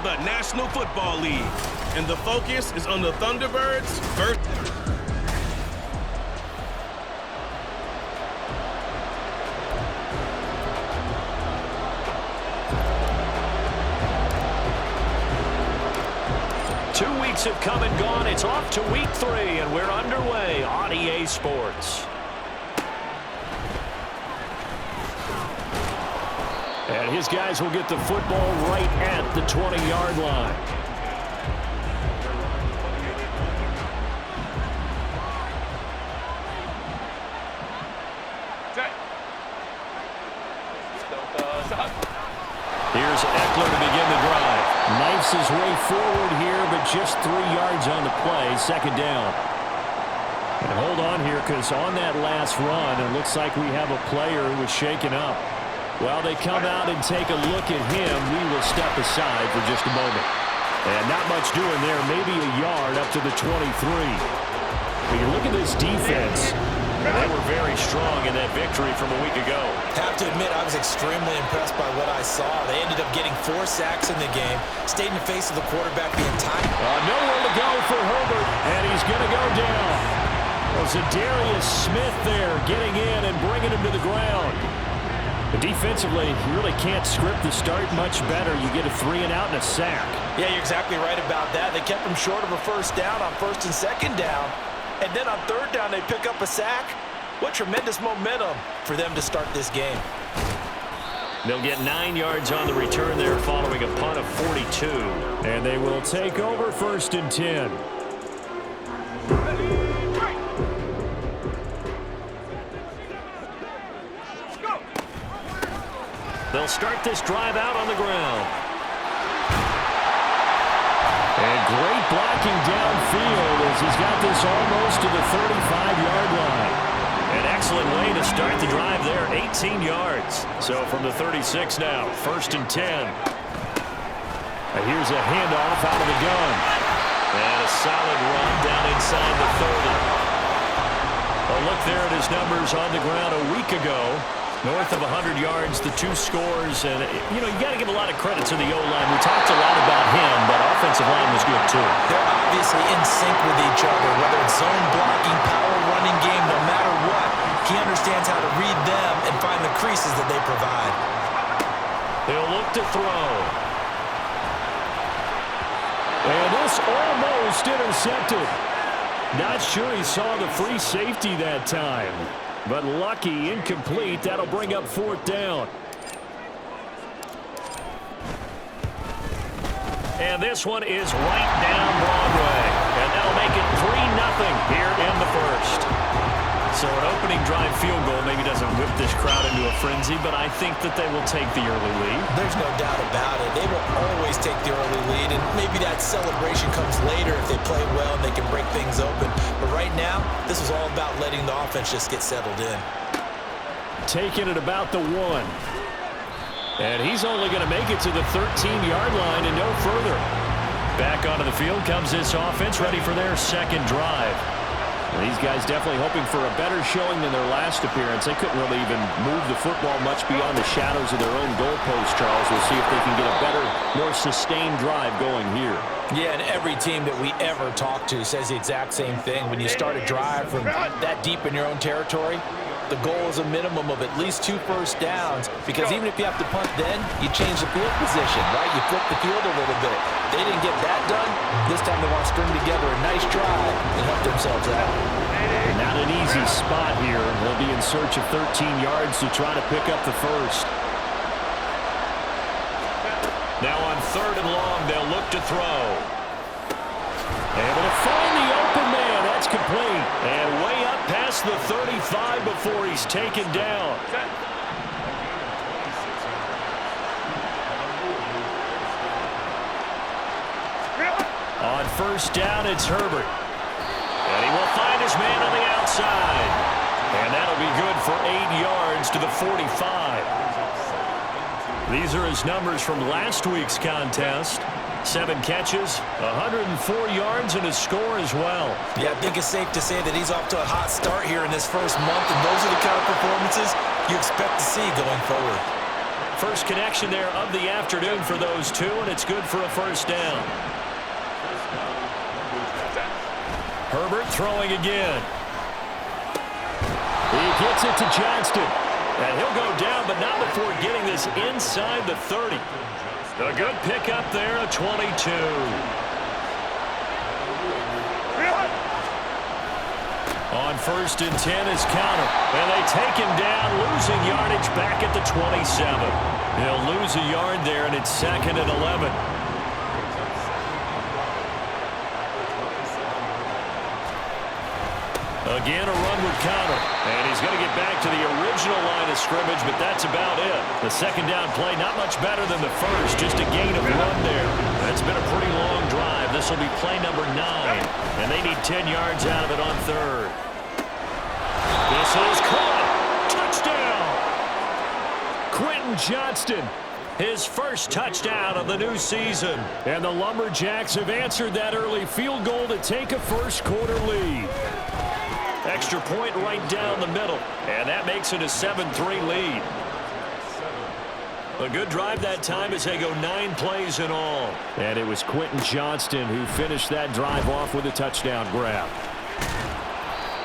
of the National Football League. And the focus is on the Thunderbirds versus... Have come and gone. It's off to week 3, and we're underway on EA Sports. And his guys will get the football right at the 20-yard line. Here's Eckler to begin the drive. Knifes his way forward here, but just 3 yards on the play. Second down. And hold on here, because on that last run, it looks like we have a player who was shaken up. While they come out and take a look at him, we will step aside for just a moment. And not much doing there, maybe a yard up to the 23. But you look at this defense. They were very strong in that victory from a week ago. Have to admit, I was extremely impressed by what I saw. They ended up getting 4 sacks in the game, stayed in the face of the quarterback the entire... Nowhere to go for Herbert, and he's going to go down. Well, Zadarius Smith there getting in and bringing him to the ground. But defensively, you really can't script the start much better. You get a 3 and out and a sack. Yeah, you're exactly right about that. They kept him short of a first down on first and second down. And then on third down, they pick up a sack. What tremendous momentum for them to start this game. They'll get 9 yards on the return there following a punt of 42. And they will take over first and 10. They'll start this drive out on the ground. And great blocking downfield as he's got this almost to the 35-yard line. An excellent way to start the drive there, 18 yards. So from the 36 now, first and 10. And here's a handoff out of the gun. And a solid run down inside the 30. A look there at his numbers on the ground a week ago. North of 100 yards, the 2 scores, and, you got to give a lot of credit to the O-line. We talked a lot about him, but offensive line was good, too. They're obviously in sync with each other, whether it's zone blocking, power running game, no matter what. He understands how to read them and find the creases that they provide. They'll look to throw. And this almost intercepted. Not sure he saw the free safety that time. But lucky, incomplete. That'll bring up 4th down. And this one is right down Broadway. And that'll make it 3-0 here in the first. So an opening drive field goal maybe doesn't whip this crowd into a frenzy, but I think that they will take the early lead. There's no doubt about it. They will always take the early lead, and maybe that celebration comes later if they play well and they can break things open. But right now, this is all about letting the offense just get settled in. Taking it about the 1. And he's only going to make it to the 13-yard line and no further. Back onto the field comes this offense, ready for their second drive. And these guys definitely hoping for a better showing than their last appearance. They couldn't really even move the football much beyond the shadows of their own goalpost, Charles. We'll see if they can get a better, more sustained drive going here. Yeah, and every team that we ever talk to says the exact same thing. When you start a drive from that deep in your own territory, the goal is a minimum of at least 2 first downs, because even if you have to punt then, you change the field position, right? You flip the field a little bit. They didn't get that done. This time they want to string together a nice drive and help themselves out. Not an easy spot here. They'll be in search of 13 yards to try to pick up the first. Now on 3rd and long, they'll look to throw. Able to find the open man. That's complete. And way up past the 35 before he's taken down. On first down, it's Herbert. And he will find his man on the outside. And that'll be good for 8 yards to the 45. These are his numbers from last week's contest. 7 catches, 104 yards, and a score as well. Yeah, I think it's safe to say that he's off to a hot start here in this first month, and those are the kind of performances you expect to see going forward. First connection there of the afternoon for those two, and it's good for a first down. Herbert throwing again. He gets it to Johnston. And he'll go down, but not before getting this inside the 30. A good pickup there, a 22. On 1st and 10 is counter. And they take him down, losing yardage back at the 27. He'll lose a yard there, and it's 2nd and 11. Again, a run with counter. And he's going to get back to the original line of scrimmage, but that's about it. The second down play, not much better than the first, just a gain of 1 there. That's been a pretty long drive. This will be play number 9, and they need 10 yards out of it on 3rd. This is caught. Touchdown! Quentin Johnston, his first touchdown of the new season. And the Lumberjacks have answered that early field goal to take a first-quarter lead. Extra point right down the middle, and that makes it a 7-3 lead. A good drive that time as they go 9 plays in all. And it was Quentin Johnston who finished that drive off with a touchdown grab.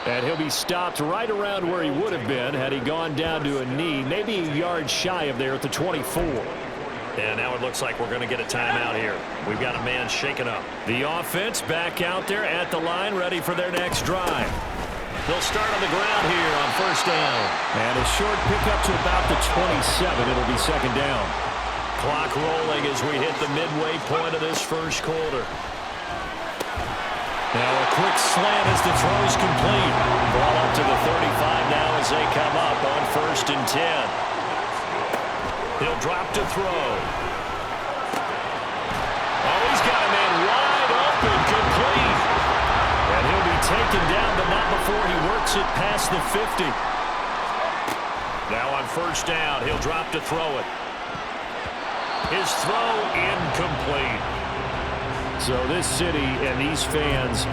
And he'll be stopped right around where he would have been had he gone down to a knee, maybe a yard shy of there at the 24. And now it looks like we're going to get a timeout here. We've got a man shaken up. The offense back out there at the line, ready for their next drive. They'll start on the ground here on 1st down. And a short pickup to about the 27. It'll be 2nd down. Clock rolling as we hit the midway point of this first quarter. Now a quick slant as the throw's complete. Ball up to the 35 now as they come up on 1st and 10. He'll drop to throw. Oh, he's got a man wide open, complete. And he'll be taken down, but not before he works it past the 50. Now on 1st down, he'll drop to throw it. His throw incomplete. So this city and these fans,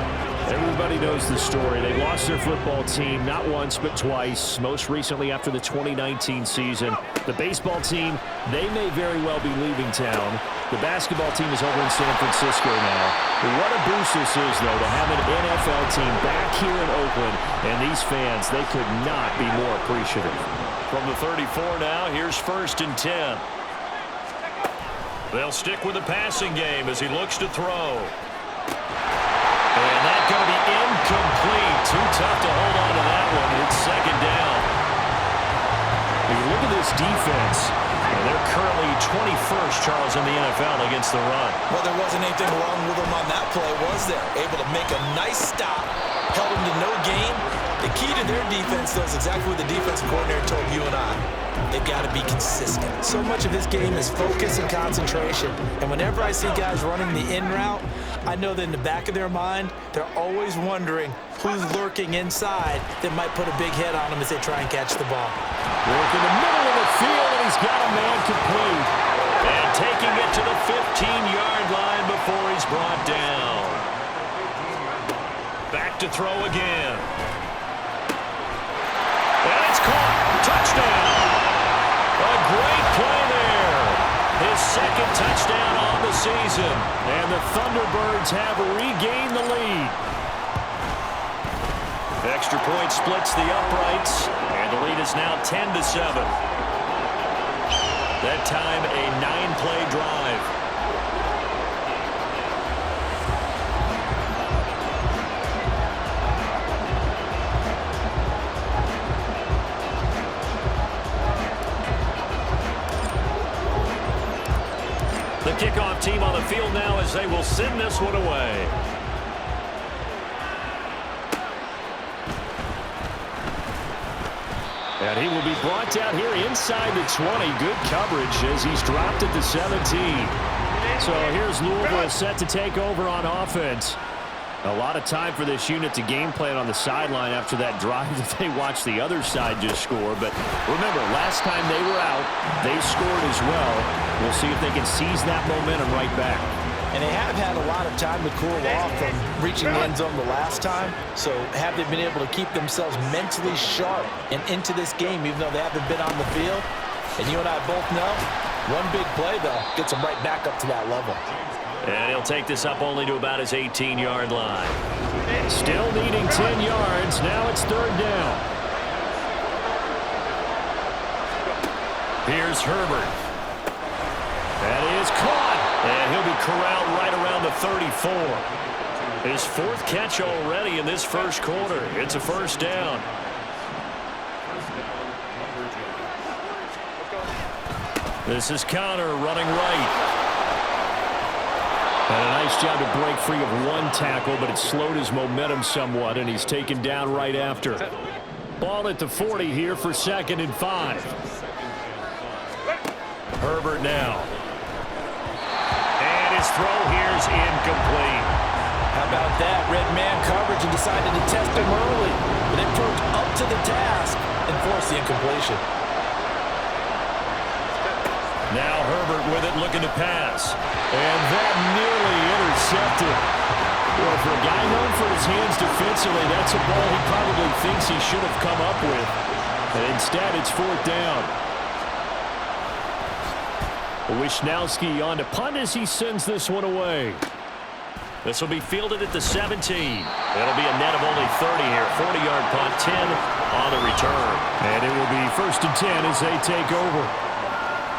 everybody knows the story. They lost their football team not once but twice, most recently after the 2019 season. The baseball team, they may very well be leaving town. The basketball team is over in San Francisco now. What a boost this is, though, to have an NFL team back here in Oakland. And these fans, they could not be more appreciative. From the 34 now, here's 1st and 10. They'll stick with the passing game as he looks to throw. And that's going to be incomplete. Too tough to hold on to that one. It's 2nd down. If you look at this defense, they're currently 21st, Charles, in the NFL against the run. Well, there wasn't anything wrong with them on that play, was there? Able to make a nice stop, held them to no gain. The key to their defense, though, is exactly what the defensive coordinator told you and I. They've got to be consistent. So much of this game is focus and concentration. And whenever I see guys running the in route, I know that in the back of their mind, they're always wondering who's lurking inside that might put a big hit on them as they try and catch the ball. Work in the middle of the field, and he's got a man complete. And taking it to the 15-yard line before he's brought down. Back to throw again. And it's caught. Touchdown. A great play there. His 2nd touchdown on the season. And the Thunderbirds have regained the lead. Extra point splits the uprights. And the lead is now 10-7. That time a 9-play drive. The kickoff team on the field now as they will send this one away. And he will be brought down here inside the 20. Good coverage as he's dropped at the 17. So here's Louisville set to take over on offense. A lot of time for this unit to game plan on the sideline after that drive that they watched the other side just score. But remember, last time they were out, they scored as well. We'll see if they can seize that momentum right back. And they have had a lot of time to cool off from reaching the end zone the last time. So have they been able to keep themselves mentally sharp and into this game, even though they haven't been on the field? And you and I both know, one big play, though, gets him right back up to that level. And he'll take this up only to about his 18-yard line. Still needing 10 yards. Now it's third down. Here's Herbert. That is caught. And he'll be corralled right around the 34. His fourth catch already in this first quarter. It's a first down. This is Connor running right. And a nice job to break free of one tackle, but it slowed his momentum somewhat, and he's taken down right after. Ball at the 40 here for 2nd and 5. Herbert now. And his throw here's incomplete. How about that? Red man coverage and decided to test him early. But it proved up to the task and forced the incompletion. Now Herbert with it, looking to pass. And that nearly intercepted. Well, for a guy known for his hands defensively, that's a ball he probably thinks he should have come up with. And instead, it's 4th down. Wishnowski on to punt as he sends this one away. This will be fielded at the 17. It'll be a net of only 30 here. 40-yard punt, 10 on the return. And it will be 1st and 10 as they take over.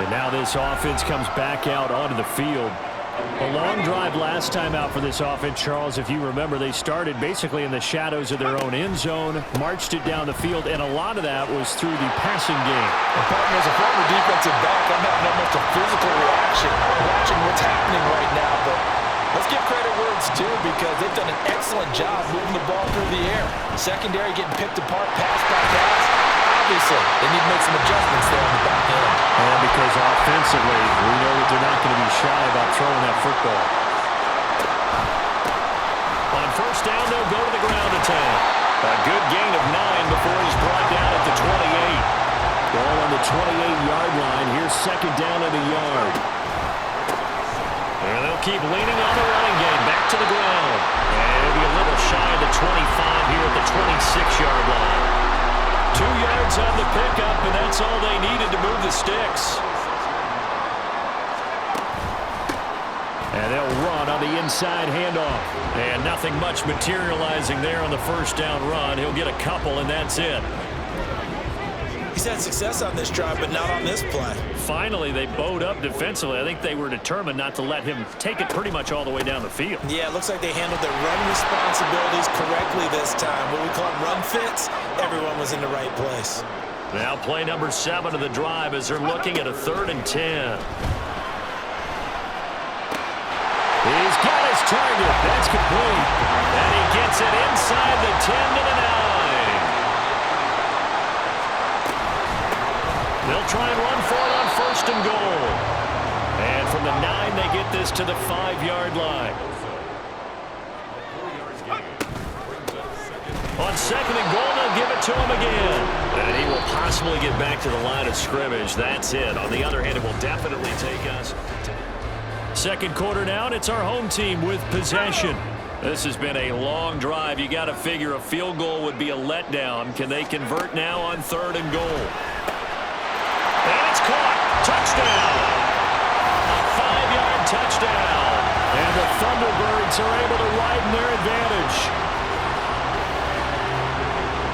And now this offense comes back out onto the field. A long drive last time out for this offense, Charles. If you remember, they started basically in the shadows of their own end zone, marched it down the field, and a lot of that was through the passing game. And partner, as a former defensive back, I'm having almost a physical reaction watching what's happening right now. But let's give credit where it's due, because they've done an excellent job moving the ball through the air. Secondary getting picked apart pass by pass. Obviously, they need to make some adjustments there on the back end. And because offensively, we know that they're not going to be shy about throwing that football. On 1st down, they'll go to the ground attack. A good gain of 9 before he's brought down at the 28. Ball on the 28-yard line. Here's 2nd down and a yard. And they'll keep leaning on the running game. Back to the ground. And it'll be a little shy of the 25 here at the 26-yard line. 2 yards on the pickup, and that's all they needed to move the sticks. And they'll run on the inside handoff. And nothing much materializing there on the 1st down run. He'll get a couple, and that's it. He's had success on this drive, but not on this play. Finally, they bowed up defensively. I think they were determined not to let him take it pretty much all the way down the field. Yeah, it looks like they handled their run responsibilities correctly this time. What we call run fits, everyone was in the right place. Now play number 7 of the drive as they're looking at a 3rd and 10. He's got his target. That's complete. And he gets it inside the 10 to the 9. They'll try and run for it on 1st and goal. And from the 9, they get this to the 5-yard line. On 2nd and goal, they'll give it to him again. And he will possibly get back to the line of scrimmage. That's it. On the other hand, it will definitely take us. 2nd quarter down, it's our home team with possession. This has been a long drive. You got to figure a field goal would be a letdown. Can they convert now on 3rd and goal? And it's caught. Touchdown. A 5-yard touchdown. And the Thunderbirds are able to widen their advantage.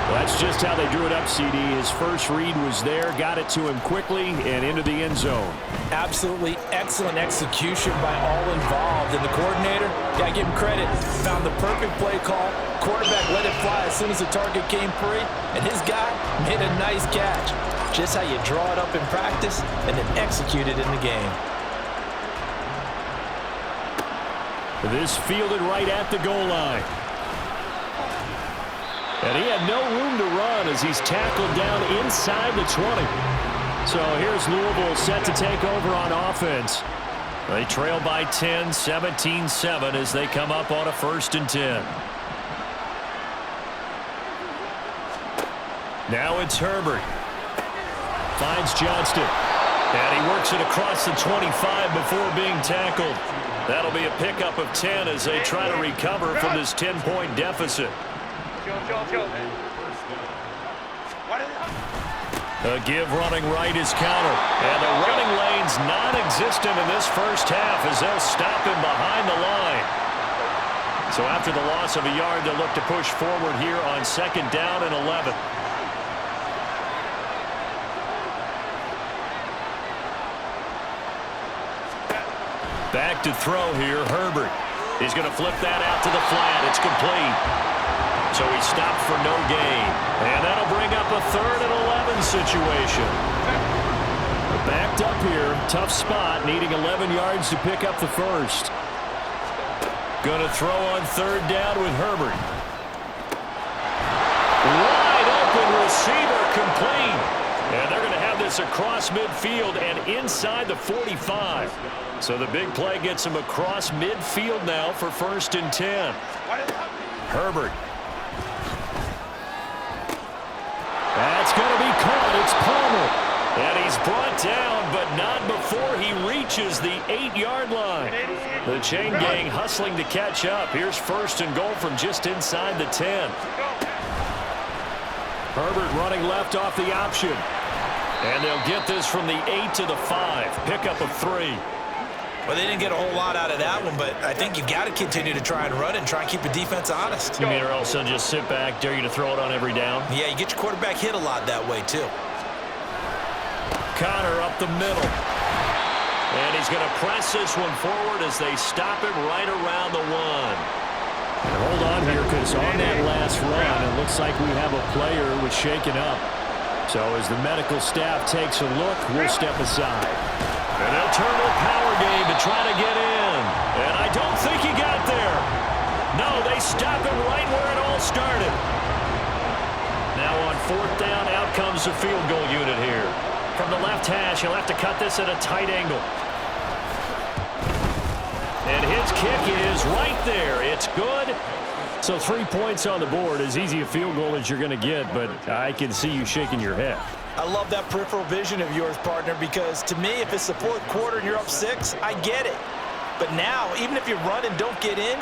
Well, that's just how they drew it up, CD. His first read was there, got it to him quickly, and into the end zone. Absolutely excellent execution by all involved. And the coordinator, got to give him credit, found the perfect play call. Quarterback let it fly as soon as the target came free, and his guy made a nice catch. Just how you draw it up in practice and then execute it in the game. This fielded right at the goal line. And he had no room to run as he's tackled down inside the 20. So here's Louisville set to take over on offense. They trail by 10, 17-7 as they come up on a 1st and 10. Now it's Herbert. Finds Johnston. And he works it across the 25 before being tackled. That'll be a pickup of 10 as they try to recover from this 10-point deficit. A give running right is counter. And the running lane's non-existent in this first half as they'll stop him behind the line. So after the loss of a yard, they'll look to push forward here on 2nd down and 11. Back to throw here, Herbert. He's going to flip that out to the flat. It's complete. So he stopped for no gain. And that'll bring up a 3rd and 11 situation. Backed up here. Tough spot. Needing 11 yards to pick up the first. Going to throw on 3rd down with Herbert. Wide open receiver complete. And they're going to have this across midfield and inside the 45. So the big play gets him across midfield now for 1st and 10. Herbert. That's going to be caught. It's Palmer. And he's brought down, but not before he reaches the 8-yard line. The chain gang hustling to catch up. Here's 1st and goal from just inside the 10. Herbert running left off the option. And they'll get this from the 8 to the 5. Pickup of 3. Well, they didn't get a whole lot out of that one, but I think you got to continue to try and run and try and keep the defense honest. You mean or else they'll just sit back, dare you to throw it on every down? Yeah, you get your quarterback hit a lot that way, too. Connor up the middle. And he's going to press this one forward as they stop him right around the 1. And hold on here, because on that last run, it looks like we have a player who was shaken up. So as the medical staff takes a look, we'll step aside. And they'll turn to the power game to try to get in. And I don't think he got there. No, they stop him right where it all started. Now on 4th down, out comes the field goal unit here. From the left hash, he'll have to cut this at a tight angle. And his kick is right there. It's good. So 3 points on the board, as easy a field goal as you're going to get, but I can see you shaking your head. I love that peripheral vision of yours, partner, because to me, if it's the 4th quarter and you're up 6, I get it. But now, even if you run and don't get in,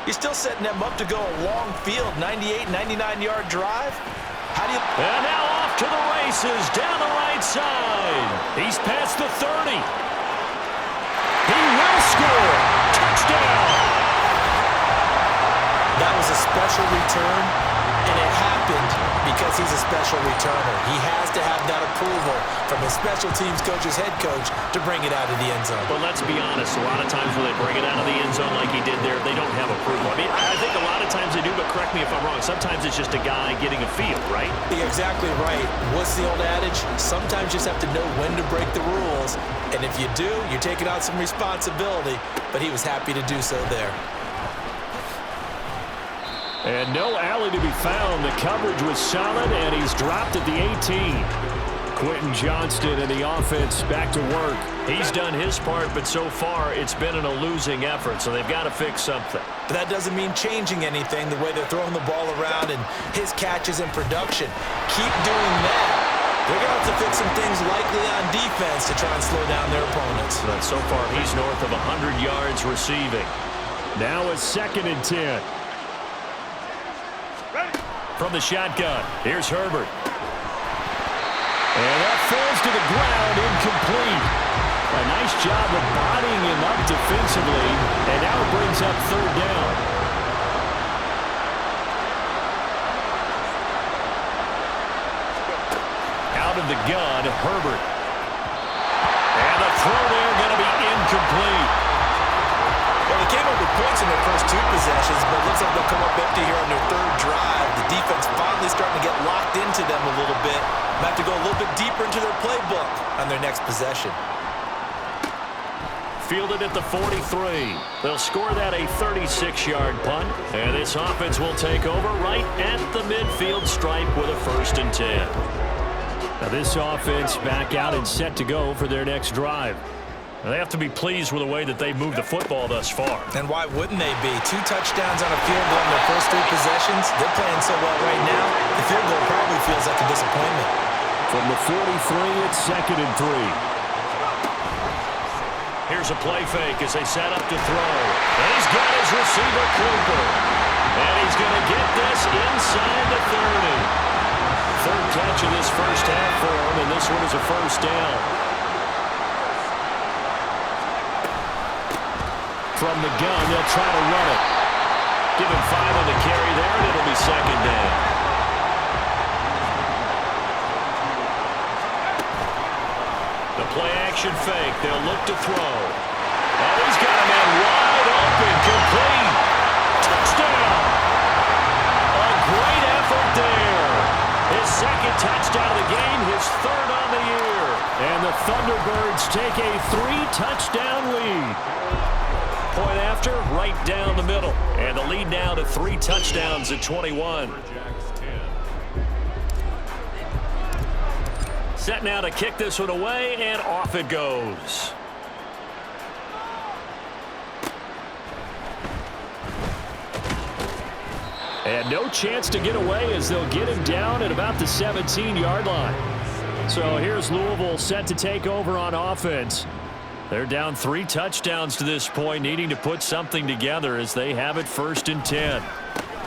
you're still setting them up to go a long field, 98, 99-yard drive. How do you... And now off to the races, down the right side. He's past the 30. He will score. Touchdown. That was a special return, and it happened because he's a special returner. He has to have that approval from his special teams coach's head coach to bring it out of the end zone. But let's be honest, a lot of times when they bring it out of the end zone like he did there, they don't have approval. I mean, I think a lot of times they do, but correct me if I'm wrong. Sometimes it's just a guy getting a feel, right? You're exactly right. What's the old adage? Sometimes you just have to know when to break the rules, and if you do, you're taking on some responsibility, but he was happy to do so there. And no alley to be found. The coverage was solid, and he's dropped at the 18. Quentin Johnston and the offense back to work. He's done his part, but so far it's been in a losing effort, so they've got to fix something. But that doesn't mean changing anything, the way they're throwing the ball around and his catches and production. Keep doing that. They're going to have to fix some things likely on defense to try and slow down their opponents. But so far he's north of 100 yards receiving. Now it's 2nd and 10. From the shotgun, here's Herbert. And that falls to the ground, incomplete. A nice job of bodying him up defensively, and now it brings up 3rd down. Out of the gun, Herbert. And the throw there going to be incomplete. Well, they came up with points in their first 2 possessions, but it looks like they'll come up empty here on their 3rd drive. The defense finally starting to get locked into them a little bit. Might have to go a little bit deeper into their playbook on their next possession. Fielded at the 43. They'll score that a 36-yard punt, and this offense will take over right at the midfield stripe with a 1st and 10. Now this offense back out and set to go for their next drive. They have to be pleased with the way that they've moved the football thus far. And why wouldn't they be? 2 touchdowns on a field goal in their first 3 possessions. They're playing so well right now, the field goal probably feels like a disappointment. From the 43, it's 2nd and 3. Here's a play fake as they set up to throw. And he's got his receiver, Cooper. And he's going to get this inside the 30. third catch of this first half for him, and this one is a first down. From the gun, they'll try to run it. Give him 5 on the carry there, and it'll be second down. The play-action fake. They'll look to throw. Oh, he's got a man wide open, complete. Touchdown. A great effort there. His second touchdown of the game, his third on the year. And the Thunderbirds take a 3-touchdown lead. Point after, right down the middle. And the lead now to 3 touchdowns at 21. Set now to kick this one away, and off it goes. And no chance to get away as they'll get him down at about the 17-yard line. So here's Louisville set to take over on offense. They're down 3 touchdowns to this point, needing to put something together as they have it 1st and 10.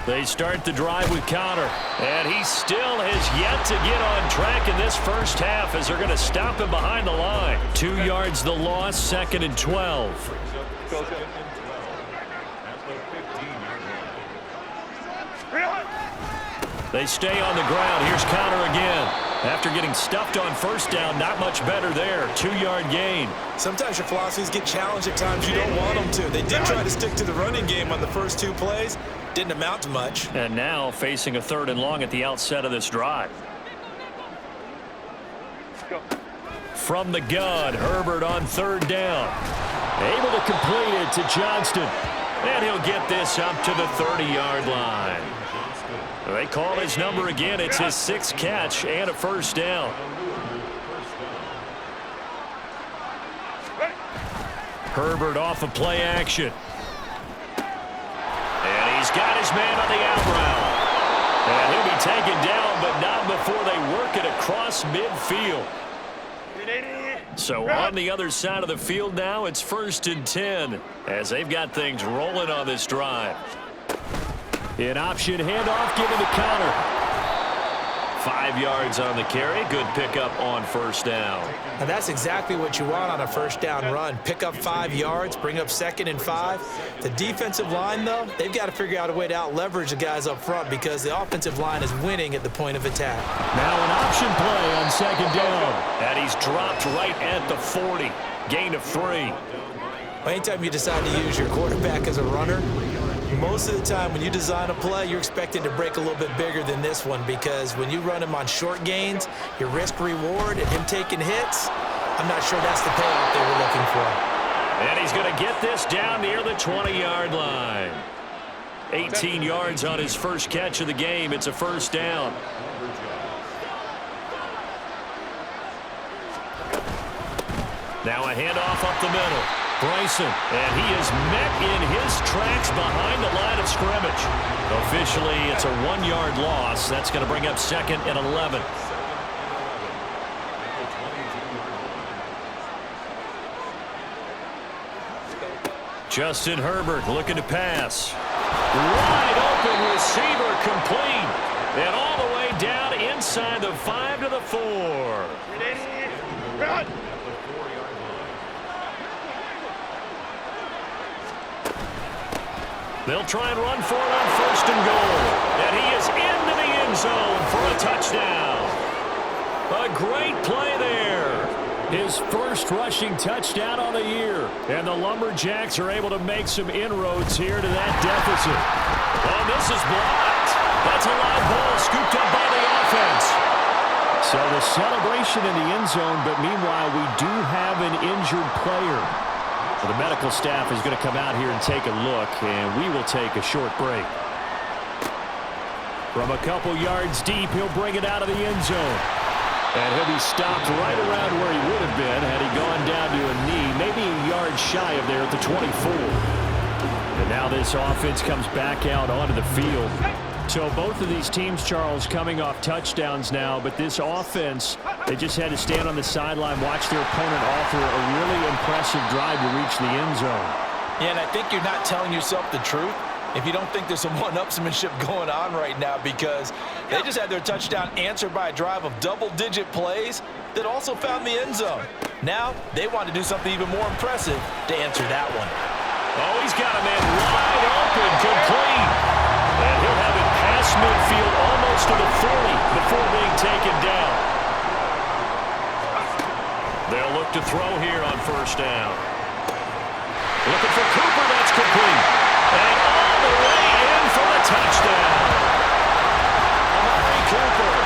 They start the drive with Connor, and he still has yet to get on track in this first half as they're going to stop him behind the line. 2 yards the loss, 2nd and 12. They stay on the ground. Here's Connor again. After getting stuffed on first down, not much better there. 2-yard gain. Sometimes your philosophies get challenged at times you don't want them to. They did try to stick to the running game on the first 2 plays. Didn't amount to much. And now facing a 3rd and long at the outset of this drive. From the gun, Herbert on 3rd down. Able to complete it to Johnston. And he'll get this up to the 30-yard line. They call his number again. It's his 6th catch and a first down. Herbert off of play action. And he's got his man on the out route. And he'll be taken down, but not before they work it across midfield. So on the other side of the field now, it's 1st and 10 as they've got things rolling on this drive. An option handoff given to Connor. 5 yards on the carry. Good pickup on first down. And that's exactly what you want on a first down run. Pick up 5 yards, bring up 2nd and 5. The defensive line, though, they've got to figure out a way to out-leverage the guys up front because the offensive line is winning at the point of attack. Now an option play on 2nd down. And he's dropped right at the 40. Gain of 3. Well, anytime you decide to use your quarterback as a runner, most of the time when you design a play, you're expected to break a little bit bigger than this one because when you run him on short gains, your risk-reward and him taking hits, I'm not sure that's the payoff they were looking for. And he's going to get this down near the 20-yard line. 18 yards on his first catch of the game. It's a first down. Now a handoff up the middle. Bryson, and he is met in his tracks behind the line of scrimmage. Officially, it's a 1-yard loss. That's going to bring up 2nd and 11. Justin Herbert looking to pass. Wide open receiver complete. And all the way down inside the 5 to the 4. They'll try and run for it on 1st and goal. And he is into the end zone for a touchdown. A great play there. His first rushing touchdown on the year. And the Lumberjacks are able to make some inroads here to that deficit. Oh, this is blocked. That's a live ball scooped up by the offense. So the celebration in the end zone, but meanwhile we do have an injured player. Well, the medical staff is going to come out here and take a look, and we will take a short break. From a couple yards deep, he'll bring it out of the end zone. And he'll be stopped right around where he would have been had he gone down to a knee, maybe a yard shy of there at the 24. And now this offense comes back out onto the field. So both of these teams, Charles, coming off touchdowns now, but this offense, they just had to stand on the sideline, watch their opponent offer a really impressive drive to reach the end zone. Yeah, and I think you're not telling yourself the truth if you don't think there's some one-upsmanship going on right now, because they just had their touchdown answered by a drive of double-digit plays that also found the end zone. Now they want to do something even more impressive to answer that one. Oh, he's got a man wide open, complete. And he'll have it past midfield almost to the 40 before being taken down. They'll look to throw here on first down. Looking for Cooper, that's complete. And all the way in for the touchdown. Amari Cooper,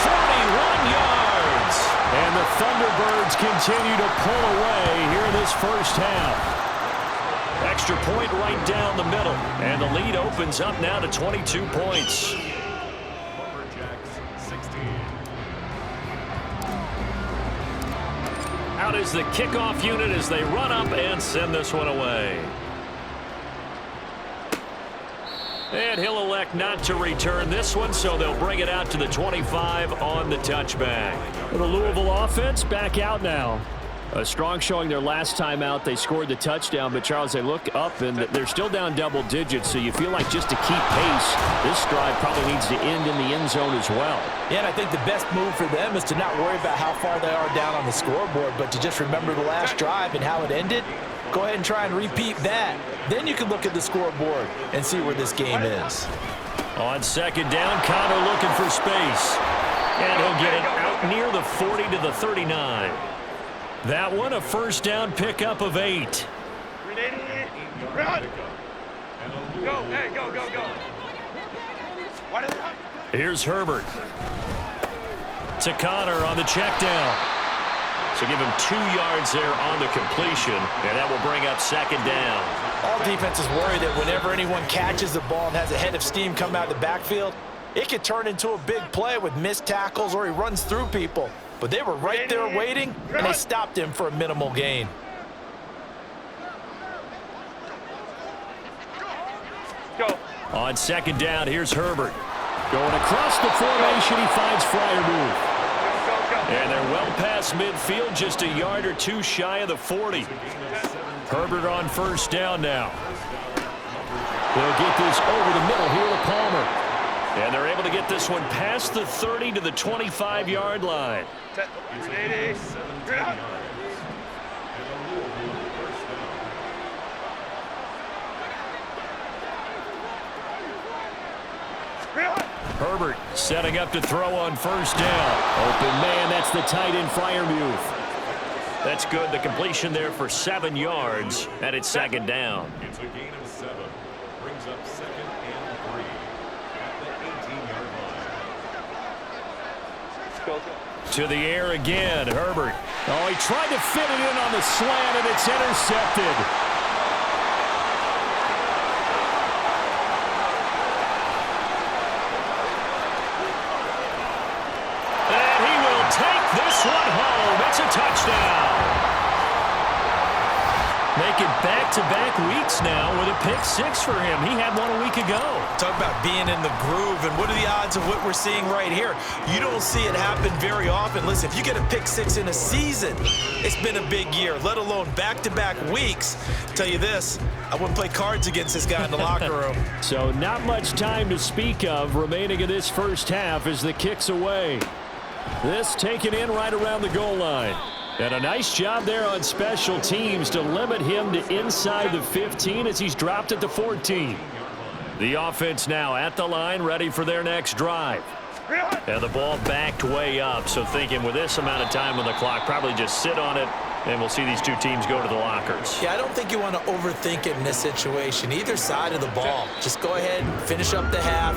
41 yards. And the Thunderbirds continue to pull away here in this first half. Extra point right down the middle. And the lead opens up now to 22 points. Lumberjacks 16. Out is the kickoff unit as they run up and send this one away. And he'll elect not to return this one, so they'll bring it out to the 25 on the touchback. The Louisville offense back out now. A strong showing their last time out. They scored the touchdown, but Charles, they look up and they're still down double digits, so you feel like just to keep pace, this drive probably needs to end in the end zone as well. Yeah, and I think the best move for them is to not worry about how far they are down on the scoreboard, but to just remember the last drive and how it ended. Go ahead and try and repeat that. Then you can look at the scoreboard and see where this game is. On second down, Connor looking for space. And he'll get it out near the 40 to the 39. That one, a first down pickup of 8. Run! Go, hey, go, go, go. Here's Herbert. To Connor on the check down. So give him 2 yards there on the completion, and that will bring up second down. All defenses worry that whenever anyone catches the ball and has a head of steam come out of the backfield, it could turn into a big play with missed tackles or he runs through people. But they were right there waiting, and they stopped him for a minimal gain. Go. On second down, here's Herbert. Going across the formation, he finds Freiermuth. And they're well past midfield, just a yard or 2 shy of the 40. Herbert on first down now. They'll get this over the middle here to Palmer. And they're able to get this one past the 30 to the 25-yard line. Herbert setting up to throw on first down. Open man, that's the tight end Freiermuth. That's good. The completion there for 7 yards, and it's second down. It's a gain of 7. Brings up 2nd and 3 at the 18-yard line. To the air again, Herbert. Oh, he tried to fit it in on the slant, and it's intercepted. And he will take this one home. It's a touchdown. Making back-to-back weeks now with a pick 6 for him. He had one a week ago. Talk about being in the groove, and what are the odds of what we're seeing right here? You don't see it happen very often. Listen, if you get a pick 6 in a season, it's been a big year, let alone back-to-back weeks. Tell you this, I wouldn't play cards against this guy in the locker room. So not much time to speak of remaining in this first half as the kick's away. This taken in right around the goal line. And a nice job there on special teams to limit him to inside the 15 as he's dropped at the 14. The offense now at the line, ready for their next drive. And the ball backed way up, so thinking with this amount of time on the clock, probably just sit on it, and we'll see these two teams go to the lockers. Yeah, I don't think you want to overthink it in this situation. Either side of the ball. Just go ahead and finish up the half.